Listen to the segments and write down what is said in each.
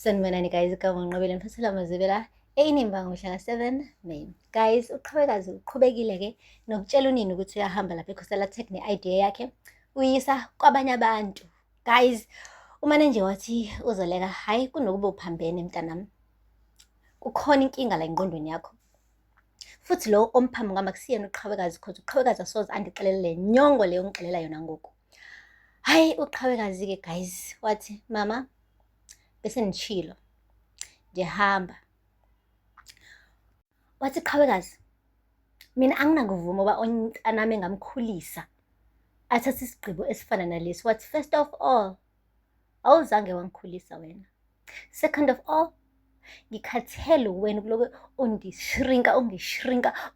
Sanibonani guys, igama ngiqabele mfasela mazibela inimba ngomhla ka-7 May. Guys, uqhawekazi uqhubekile-ke nokutshela unini ukuthi uyahamba lapha eCoastal Tech ne-idea yakhe uyisa kwabanye abantu. Guys, umane nje wathi uzoleka, hayi kunokuba uphambene mntanami. Kukhona inkinga la engqondweni yakho. Futhi lo omphambi ngama kusiyena uqhawekazi cause uqhawekazi asoze andixelele le nyongo leyo ngixelela yona ngoku. Hayi uqhawekazi-ke guys, wathi mama bese nitshilo ngiyahamba. Wathi qhawekazi, mina anginakuvuma uba umntanami engamkhulisa athathe isigqibo esifana nalesi. Wathi first of all, awuzange wangikhulisa wena. Second of all, ngikhathele wena kuloku ungishrinka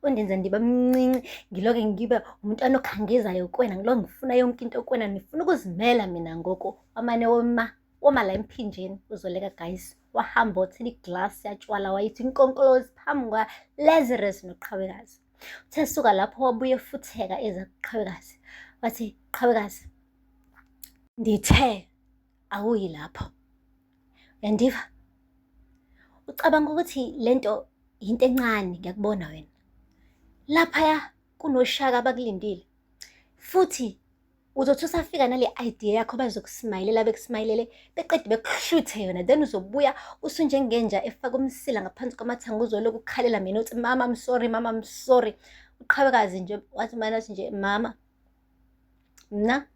undenza ndiba mncinci, ngiloke ngibe umntwana okhangezayo kuwena, ngiloke ngifuna yonke into kuwena, nifuna ukuzimela mina ngoku. Wamane woma la emphinjeni uzoleka guys, wahamba wathela iglasi yatshwala wayithi inkonkolozi phambi kwa-Lazarus noqhawekazi. Uthe suka lapho wabuye futheka eza kuqhawekazi, wathi qhawekazi, ndithe awuyi lapho, uyandiva? Ucabanga ukuthi lento into encane, ngiyakubona wena. Laphaya kunoshaka abakulindile, futhi uzothi usafika nale idea yakho bazokusimayilela bekusimayilele beqede bekuhluthe yona, then uzobuya usunjengenja efaka umsila ngaphansi kwamathanga uzoloku ukhalela mina uthi mama I'm sorry, mama I'm sorry. Uqhawekazi nje wathi manje athi nje mama mna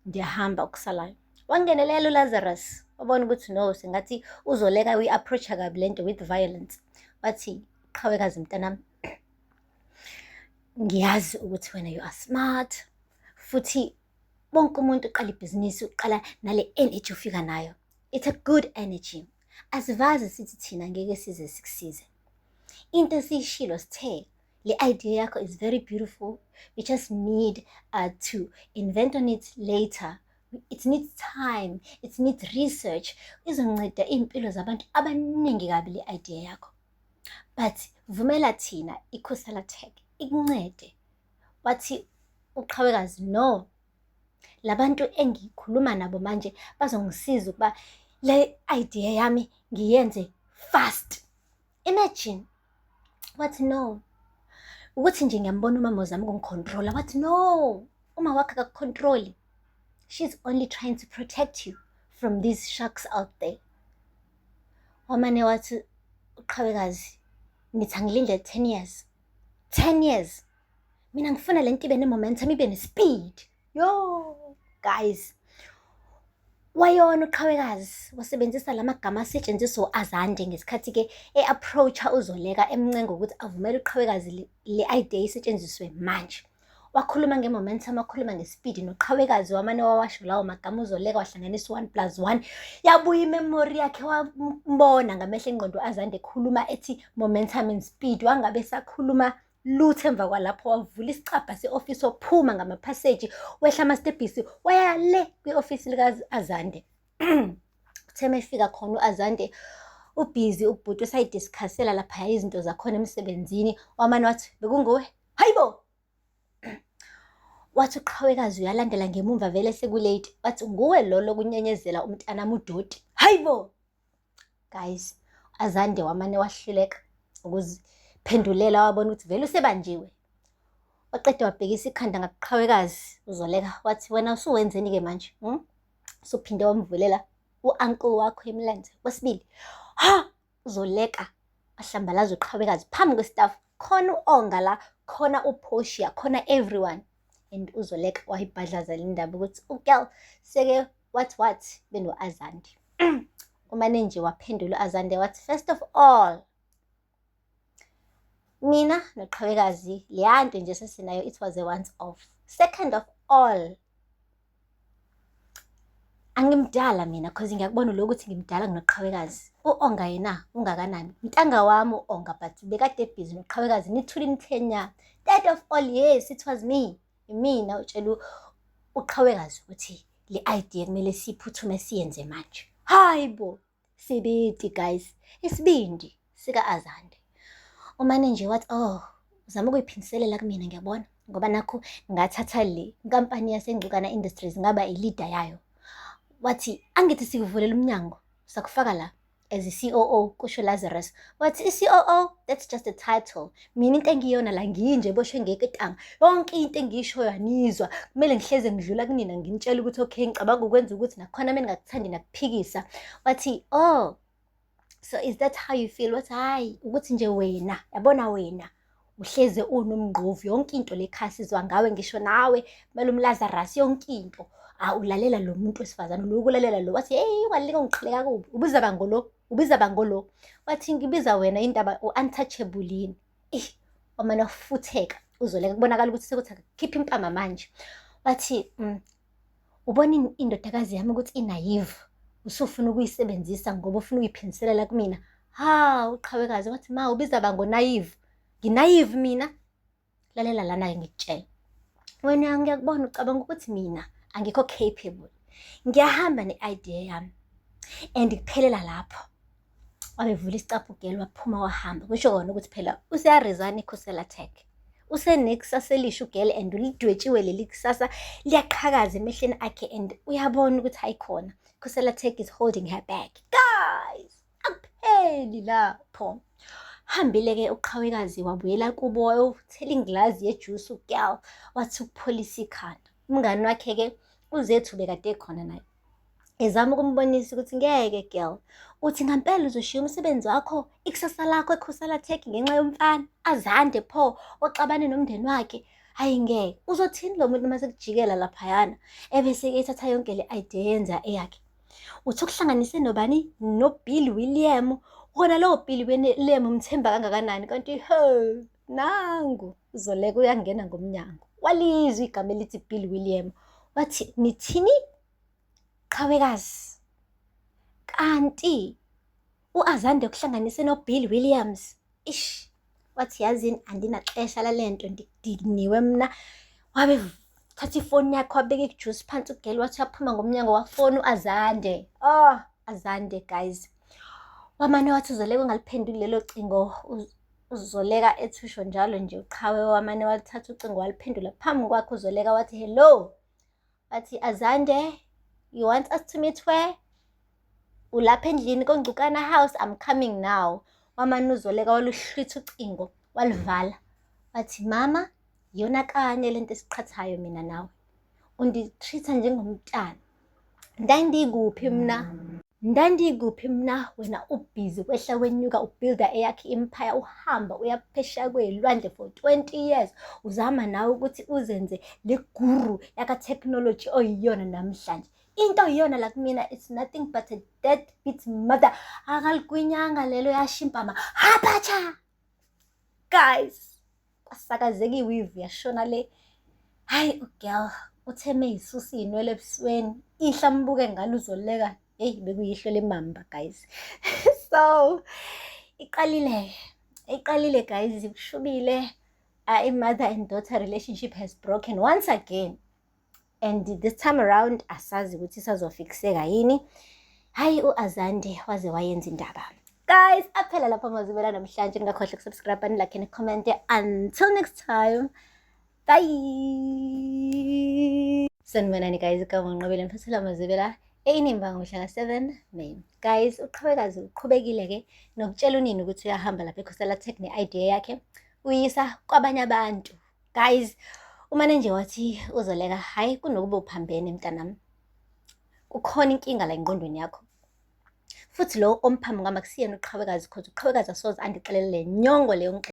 ndiyahamba okusalayo. Wangenelela uLazarus wabona ukuthi no, sengathi uzoleka uyi-approacha kabi lento with violence. Wathi qhawekazi mntanami, ngiyazi ukuthi wena you are smart, futhi bonke umuntu uqala ibhizinisi uqala nale energy ufika nayo. It's a good energy. Asivazi sithi thina ngeke size sikusize. Into esiyishilo sithe le idea yakho is very beautiful. We just need to invent on it later. It needs time, it needs research. Izonceda iy'mpilo zabantu abaningi kabi le idea yakho. But vumela thina iCoastal Tech ikuncede. Wathi uqhawekazi, no, labantu engikhuluma nabo manje bazongisiza ukuba le idea yami ngiyenze fast. Imagine. Wathi no, ukuthi nje ngiyambona umama uzama ukungicontrola. Wathi no, uma wakhe akakucontroli. She's only trying to protect you from these sharks out there. Wamane wathi uqhawekazi, nithi angilinde 10 years. 10 years. Mina ngifuna lento ibe ne-momentum, ibe ne-speed. Yo, guys. Wayona uqhawekazi wasebenzisa lamagama asetshenziswa u-Azande ngesikhathi-ke e-approacha uzoleka emncenga ukuthi avumele uqhawekazi le idea isetshenziswe manje. Wakhuluma nge-momentum, wakhuluma nge-speed noqhawekazi wamane wawasho lawo magama uzoleka wahlanganisa 1+1. Yabuya imemory yakhe wambona ngamehlo engqondo u-Azande ekhuluma ethi momentum and speed. Wangabe sakhuluma lutho emva kwalapho wavula isicabha se-ofisi waphuma ngama-passage wehla amastebhisi waya le kwi-ofisi lika-Azande. Uthe mefika khona u-Azande ubhizi ubhuti usayidiskhasela laphaya izinto zakhona emsebenzini. Wamane wathi bekunguwe, hayibo. Wathi uqhawekazi uyalandela ngemumva vele sekulate. Wathi nguwe lolo kunyenyezela umntanami udoti, hayibo. Guys, Azande wamane wahluleka ukuziphendulela, wabona ukuthi vele usebanjiwe. Waqeda wabhekisa ikhanda ngaqhawekazi uzoleka. Wathi wena usuwenzeni-ke manje? Usuphinde wamvulela u-uncle wakho emlenze wesibili. Ha, uzoleka ahlambalaza uqhawekazi phambi kwestaff. Khona u-Onga la, khona uPortia, khona everyone. And uzoleka wayibhadlaza le ndaba ukuthi ugirl seke what beno-Azande. Umane nje waphendula u-Azande wathi first of all, mina noqhawekazi leya nto nje sesinayo, it was a once off. Second of all, angimdala mina cause ngiyakubona lo ukuthi ngimdala kunoqhawekazi. U-Onga yena ungakanani, mntanga wami u-Onga, but bekade ebhizi noqhawekazi nithule nithenya. Third of all, yes, it was me. Mina utshela uqhawekazi ukuthi le idea kumele siyiphuthume siyenze manje. Hayibo, sibindi guys, isibindi sika-Azande. Umane nje wathi uzama ukuyiphindiselela kumina ngiyabona, ngoba nakho ngathatha le inkampani yaseNgcukana Industries ngaba i-leader yayo. Wathi angithi sikuvulela umnyango sakufaka la as i-COO kusho Lazarus wathi i-COO that's just a title, mina into engiyona la nginje boshwe ngeketanga, yonke into engiyishoyo anizwa, kumele ngihleze ngidlula kunina nginitshela ukuthi okay ngicabanga ukwenza ukuthi nakhona mina ngakuthandi nakuphikisa. Wathi oh, so is that how you feel? Wathi hayi ukuthi nje wena yabona wena uhleze unomngqovu, yonke into lekhasizwa ngawe, ngisho nawe kumele umLazarus yonke into ulalela lo muntu wesifazane lo ukulalela lo. Wathi hey walika ngiqhileka kubi, ubiza bangolo, ubiza bangolo. Wathi ngibiza wena indaba untouchable yini. Wamane wafutheka uzoleka kubonakala ukuthi sekuthi akukhipha impama manje. Wathi ubona indodakazi yami ukuthi inaive, usufuna ukuyisebenzisa ngoba ufuna uyiphiniselela kumina. Uqhawekazi wathi ma ubiza bango naive, nginaive mina. Lalela lana ngikutshela, wena ngiyakubona ucabanga ukuthi mina angikho capable, ngiyahamba ne-idea yami and kuphelela lapho. Wabevula isicaphu gel waphuma wahamba, kusho kona ukuthi phela useyaresign ikhosela tech, usenekusasa elisha ugel and ulidwetshiwe leli kusasa liyaqhakaza emehleni akhe and uyabona ukuthi hayikhona ikhosela tech is holding her back. Guys, akupheli lapho. Hambile-ke uqhawekazi wabuyela kubo wayothela ingilazi yejuice ugal, wathi ukupholisa ikhanda. Umngani wakhe-ke uZethu bekade ekhona naye ezama ukumbonisa ukuthi ngeke girl, uthi ngampela uzoshiya umsebenzi wakho ikusasa lakho ekhosela tech ngenxa yomfana azande pho oxabane nomndeni wakhe. Hayi ngeke, uzothini lo muntu mase kujikela laphayana ebese-ke ethatha yonke le idea yenza eyakhe. Uthi ukuhlanganise nobani? NoBill William. Wona lowo Bill William umthemba kangakanani, kanti nangu uzoleka uyangena ngomnyango walizwa igama elithi Bill William. Wathi nithini qhawekazi, kanti uAzande ukuhlanganise noBill Williams? Wathi yazini andinaxesha lalento, ndidiniwe mna. Wabe thatha ifoni yakhe wabeka ijuice phansi ugel, wathi yaphuma ngomnyango wafona uAzande. Azande guys. Wamane wathi uzoleka ungaliphenduli lelo cingo, uzoleka ethusho njalo nje uqhawe. Wamane wathatha ucingo waliphendula phambi kwakhe uzoleka, wathi hello. Wathi Azande, you want us to meet where? Ulapha endlini koNgcukana house, I'm coming now. Wamane uzoleka waluhlwitha ucingo walivala. Wathi mama, yonakanye lento esiqhathayo mina nawe, unditreat njengomntana. Ndandikuphi mna wena ubhizi kwehla wenyuka ubuilda eyakhe empire, uhamba uyaphesheya kwey'lwandle for 20 years, uzama nawe ukuthi uzenze le guru yaka technology oyiyona namhlanje. Into oyiyona la kumina it's nothing but a deadbeat mother. Akaligwinyanga lelo yashimpama hapacha. Guys, kwasakazeka iwivu yashona le. Hayi ugirl utheme isusi inwele ebusweni, ihla mbuke ngalo uzoleka. Hey, bekuyihlo lemamba guys. So iqalile guys, kushubile. Mother and daughter relationship has broken once again, and this time around asazi ukuthi isazofikiseka yini. Hayi uAzande waze wayenza indaba. Guys, aphela lapha Mazibela namhlanje, ningakhohle ukusubscribe and like and comment. Until next time, bye. Sanibonani guys, kaManqobile mfasela Mazibela inimba ngomhla ka7 May. Guys, uqhawekazi uqhubekile-ke nokutshela unini ukuthi uyahamba lapha ekhosela tech ne-idea yakhe uyisa kwabanye abantu. Guys, umane nje wathi uzoleka, hayi kunokuba uphambene mntanami, kukhona inkinga la engqondweni yakho. Futhi lo omphambi kwami akusiyena uqhawekazi, because uqhawekazi asoze andixelele le nyongo leyo